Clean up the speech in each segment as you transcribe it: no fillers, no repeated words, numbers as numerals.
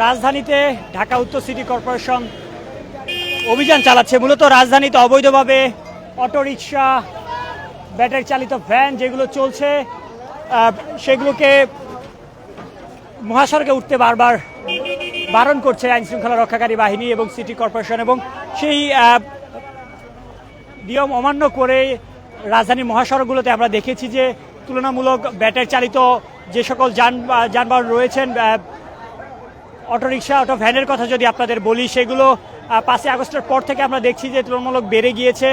রাজধানীতে ঢাকা উত্তর city corporation অভিযান চালাচ্ছে। মূলত রাজধানীতে অবৈধভাবে অটোরিকশা, ব্যাটারি চালিত ভ্যান যেগুলো চলছে সেগুলোকে মহাসড়কে উঠতে বারবার বারণ করছে আইন শৃঙ্খলা রক্ষাকারী বাহিনী এবং সিটি কর্পোরেশন, এবং সেই নিয়ম অমান্য করে রাজধানীর মহাসড়কগুলোতে আমরা দেখেছি যে তুলনামূলক ব্যাটারি চালিত যে সকল যানবাহন রয়েছেন, অটোরিকশা, অটো ভ্যানের কথা যদি আপনাদের বলি, সেগুলো 5 আগস্টের পর থেকে আমরা দেখছি যে তুলনামূলক বেড়ে গিয়েছে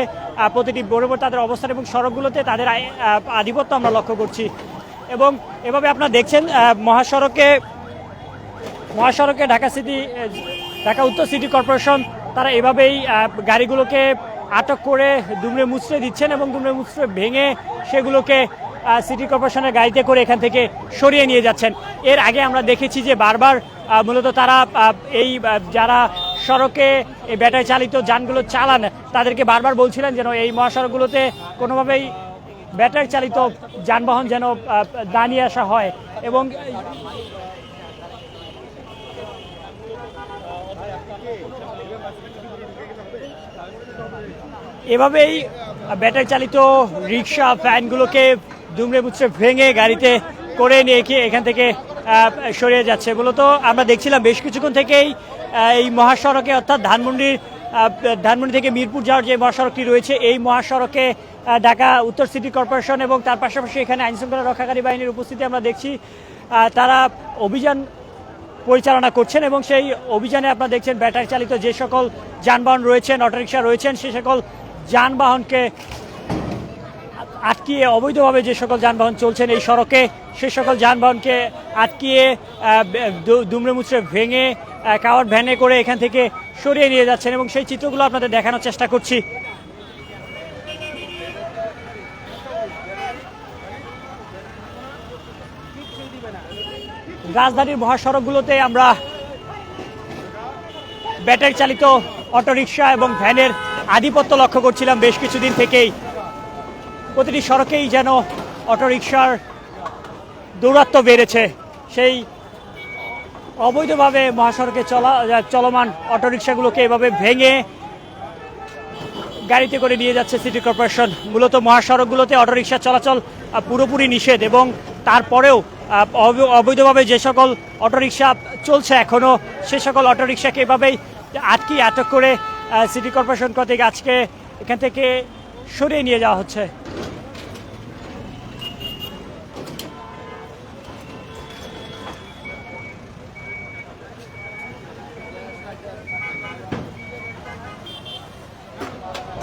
প্রতিটি বরাবর তাদের অবস্থান এবং সড়কগুলোতে তাদের আধিপত্য আমরা লক্ষ্য করছি। এবং এভাবে আপনারা দেখছেন মহাসড়কে ঢাকা উত্তর সিটি কর্পোরেশন তারা এভাবেই গাড়িগুলোকে আটক করে দুমড়ে মুচড়ে দিচ্ছেন এবং দুমড়ে মুচড়ে ভেঙে সেগুলোকে সিটি কর্পোরেশনের গাড়িতে করে এখান থেকে সরিয়ে নিয়ে যাচ্ছেন। এর আগে আমরা দেখেছি যে বারবার মূলত তারা যারা সড়কে এই ব্যাটারি চালিত যানগুলো চালান তাদেরকে বারবার বলছিলেন যেন এই মহাসড়কগুলোতে কোনোভাবেই ব্যাটারি চালিত যানবাহন যেন না নিয়ে আসা হয়। এবং এভাবেই ব্যাটারি চালিত রিক্সা, ভ্যানগুলোকে দুমড়ে মুচড়ে ভেঙে গাড়িতে করে নিয়ে এখান থেকে সরিয়ে যাচ্ছে। মূলত আমরা দেখছিলাম বেশ কিছুক্ষণ থেকেই এই মহাসড়কে, অর্থাৎ ধানমন্ডি থেকে মিরপুর যাওয়ার যে মহাসড়কটি রয়েছে, এই মহাসড়কে ঢাকা উত্তর সিটি কর্পোরেশন এবং তার পাশাপাশি এখানে আইনশৃঙ্খলা রক্ষাকারী বাহিনীর উপস্থিতি আমরা দেখছি। তারা অভিযান পরিচালনা করছেন এবং সেই অভিযানে আপনারা দেখছেন ব্যাটারি চালিত যে সকল যানবাহন রয়েছেন, অটোরিকশা রয়েছেন, সে সকল যানবাহনকে আটকিয়ে, অবৈধভাবে যে সকল যানবাহন চলছেন এই সড়কে, সে সকল যানবাহনকে আটকিয়ে দুমড়ে মুচড়ে ভেঙে কাভার্ড ভ্যানে করে এখান থেকে সরিয়ে নিয়ে যাচ্ছেন এবং সেই চিত্রগুলো আপনাদের দেখানোর চেষ্টা করছি। রাজধানীর মহাসড়কগুলোতে আমরা ব্যাটারি চালিত অটোরিকশা এবং ভ্যানের আধিপত্য লক্ষ্য করছিলাম বেশ কিছুদিন থেকেই। প্রতিটি সড়কেই যেন অটোরিকশার দৌরাত্ম্য বেড়েছে। সেই অবৈধভাবে মহাসড়কে চলমান অটোরিকশাগুলোকে এভাবে ভেঙে গাড়িতে করে নিয়ে যাচ্ছে সিটি কর্পোরেশন। মূলত মহাসড়কগুলোতে অটোরিকশা চলাচল পুরোপুরি নিষেধ, এবং তারপরেও অবৈধভাবে যে সকল অটোরিকশা চলছে এখনও, সে সকল অটোরিকশাকে এভাবেই আটক করে সিটি কর্পোরেশন কর্তৃক আজকে এখান থেকে সরিয়ে নিয়ে যাওয়া হচ্ছে।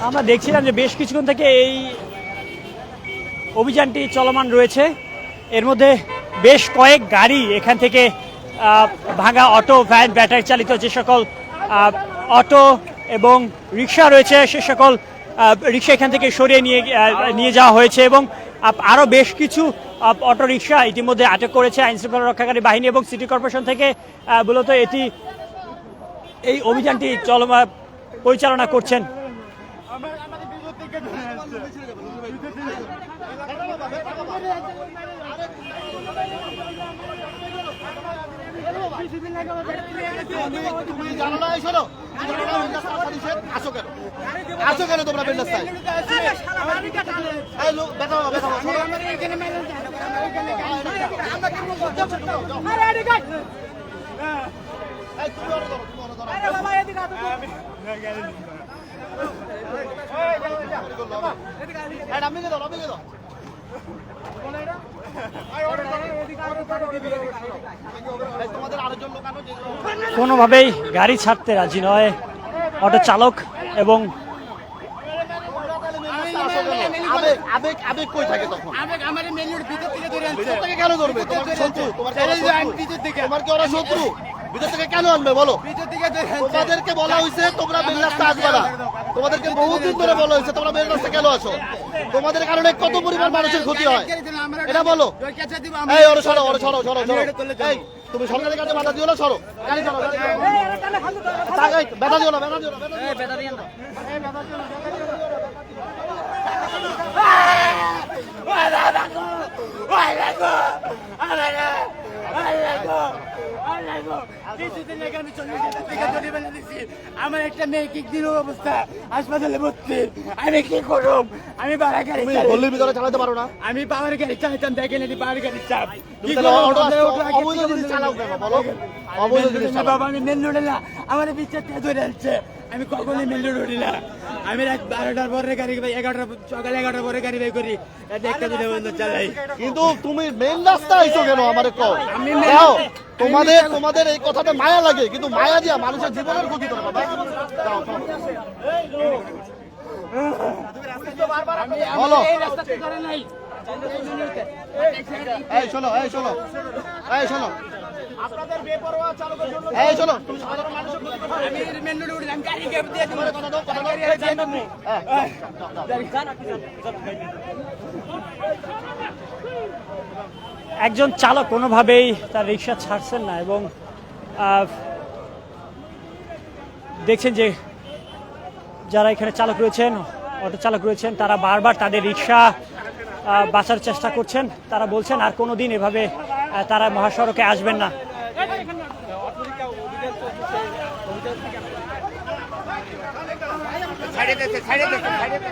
আমরা দেখছিলাম যে বেশ কিছুক্ষণ থেকে এই অভিযানটি চলমান রয়েছে। এর মধ্যে বেশ কয়েক গাড়ি এখান থেকে ভাঙা অটো, ভ্যান, ব্যাটারি চালিত যে সকল অটো এবং রিক্সা রয়েছে, সে সকল রিক্সা এখান থেকে সরিয়ে নিয়ে যাওয়া হয়েছে এবং আরও বেশ কিছু অটো রিক্সা ইতিমধ্যে আটক করেছে আইনশৃঙ্খলা রক্ষাকারী বাহিনী এবং সিটি কর্পোরেশন থেকে। মূলত এই অভিযানটি পরিচালনা করছেন। আসো কেন তোমরা বেল্লাস্তায়? কোনোভাবেই গাড়ি ছাড়তে রাজি নয় অটো চালক এবং আবেগ কই থাকে তখন? আবেগ আমার মেনুর ভিতর থেকে ধরে আনছে। ভিতর থেকে কেন ধরবে? তোমার কি শত্রু? তোমার কি ওরা শত্রু? ভিতর থেকে কেন আনবে বলো? ভিতর থেকে ধরে আনছে। তোমাদেরকে বলা হয়েছে তোমরা বেল রাস্তা আসবে না। তোমাদেরকে বহুদিন ধরে বলা হয়েছে তোমরা বেল রাস্তা কেন আসো? তোমাদের কারণে কত পরিমাণ মানুষের ক্ষতি হয় এটা বলো। এই ওরে সরো, ওরে সরো, সরো, সরো। এই তুমি সরকারের কাছে বাধা দিও না, সরো। গাড়ি সরো, গাড়ি সরো। ব্যথা দিও না, ব্যথা দিও না, ব্যথা দিও না। কিছুদিন আগে আমি 40,000 টাকা জরিমানা দিছি। আমার একটা মেয়ে কিডনির অবস্থা, হাসপাতালে ভর্তি। আমি কি করব? আমি বাড়া গাড়ি তুমি চালাই। গলির ভিতরে চালাতে পারো না? আমি পাওয়ার গাড়ি চালাতাম, দেখেন এটি পাওয়ার গাড়ি চাপ। তুমি কি তাহলে করব? অটো আমরা ওঠো আগে অবৈধ থেকে জিনিস বন্ধ চালাও করে কেন দিই। বলো? অবৈধ জিনিস চালাও। বাবা আমি মেন রোডে না, আমার বিচার থেকে ধরে আনছে। আমি কখনোই মেন রোড উঠি না। আমি রাত 12টার পরে গাড়ি, 11টা সকালে 11টার পরে গাড়ি বের করি, রাত 1টা 2টা পর্যন্ত চালাই। কিন্তু তুমি মেইন রাস্তা আইছো কেন আমারে কও? আমি দাও, তোমাদের এই কথাতে মায়া লাগে, কিন্তু মায়া দিয়া মানুষের জীবনের ক্ষতি করে বাবা। দাও, দাও। বলো। এই রাস্তাতে করে নাই। এই শোনো, এই শোনো, এই শোনো, আপনাদের বেপরোয়া চালকের জন্য এই শোনো, তুমি সাধারণ মানুষের ক্ষতি করো। আমি মেন রোডে উঠি না, আমি গাড়ি দিয়ে দিব। কথা দাও, কথা দাও। গাড়ি দিয়ে দিব। একজন চালক কোনোভাবেই তার রিক্সা ছাড়ছেন না এবং দেখছেন যে যারা এখানে চালক রয়েছেন, অটো চালক রয়েছেন, তারা বারবার তাদের রিক্সা বাঁচার চেষ্টা করছেন। তারা বলছেন আর কোনো দিন এভাবে তারা মহাসড়কে আসবেন না। ছাড়ে দিতে, ছাড়ে দিতে, ছাড়ে দিতে।